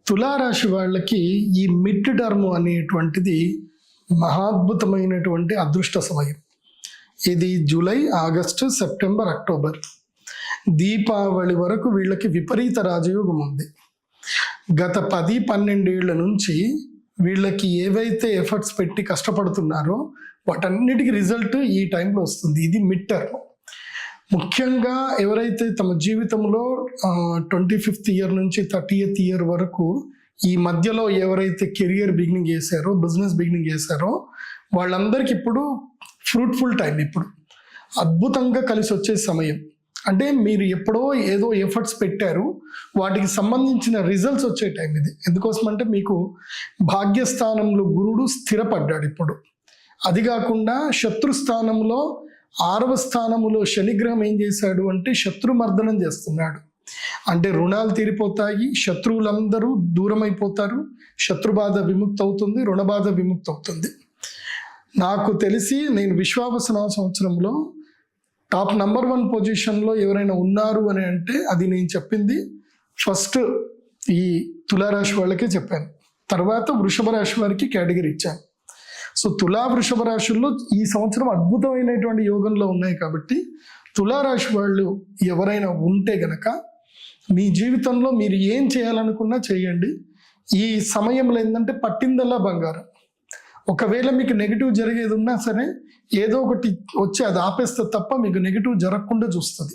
తులారాశి వాళ్ళకి ఈ మిడ్ టర్మ్ అనేటువంటిది మహాద్భుతమైనటువంటి అదృష్ట సమయం. ఇది July, August, September, October, Deepavali వరకు వీళ్ళకి విపరీత రాజయోగం ఉంది. గత 10-12 ఏళ్ల నుంచి వీళ్ళకి ఏవైతే ఎఫర్ట్స్ పెట్టి కష్టపడుతున్నారో వాటన్నిటికీ రిజల్ట్ ఈ టైంలో వస్తుంది. ఇది మిడ్ టర్మ్. ముఖ్యంగా ఎవరైతే తమ జీవితంలో 25th ఇయర్ నుంచి 30th ఇయర్ వరకు ఈ మధ్యలో ఎవరైతే కెరియర్ బిగినింగ్ చేశారో, బిజినెస్ బిగినింగ్ చేశారో వాళ్ళందరికీ ఇప్పుడు ఫ్రూట్ఫుల్ టైం. ఇప్పుడు అద్భుతంగా కలిసి వచ్చే సమయం. అంటే మీరు ఎప్పుడో ఏదో ఎఫర్ట్స్ పెట్టారు, వాటికి సంబంధించిన రిజల్ట్స్ వచ్చే టైం ఇది. ఎందుకోసం అంటే మీకు భాగ్యస్థానంలో గురుడు స్థిరపడ్డాడు ఇప్పుడు. అది కాకుండా శత్రుస్థానంలో 6వ స్థానములో శనిగ్రహం ఏం చేశాడు అంటే శత్రుమర్దనం చేస్తున్నాడు. అంటే రుణాలు తీరిపోతాయి, శత్రువులందరూ దూరం అయిపోతారు, శత్రుబాధ విముక్తి అవుతుంది, రుణబాధ విముక్తి అవుతుంది. నాకు తెలిసి నేను విశ్వావసన సంవత్సరంలో టాప్ నంబర్ 1 పొజిషన్లో ఎవరైనా ఉన్నారు అని అంటే అది నేను చెప్పింది ఫస్ట్ ఈ తులారాశి వాళ్ళకే చెప్పాను. తర్వాత వృషభ రాశి వారికి కేటగిరీ ఇచ్చాను. సో తులా, వృషభ రాశుల్లో ఈ సంవత్సరం అద్భుతమైనటువంటి యోగంలో ఉన్నాయి. కాబట్టి తులారాశి వాళ్ళు ఎవరైనా ఉంటే గనక మీ జీవితంలో మీరు ఏం చేయాలనుకున్నా చేయండి. ఈ సమయంలో ఏంటంటే పట్టిందల్లా బంగారం. ఒకవేళ మీకు నెగిటివ్ జరిగేది ఉన్నా సరే ఏదో ఒకటి వచ్చి అది ఆపేస్తే తప్ప మీకు నెగిటివ్ జరగకుండా చూస్తుంది.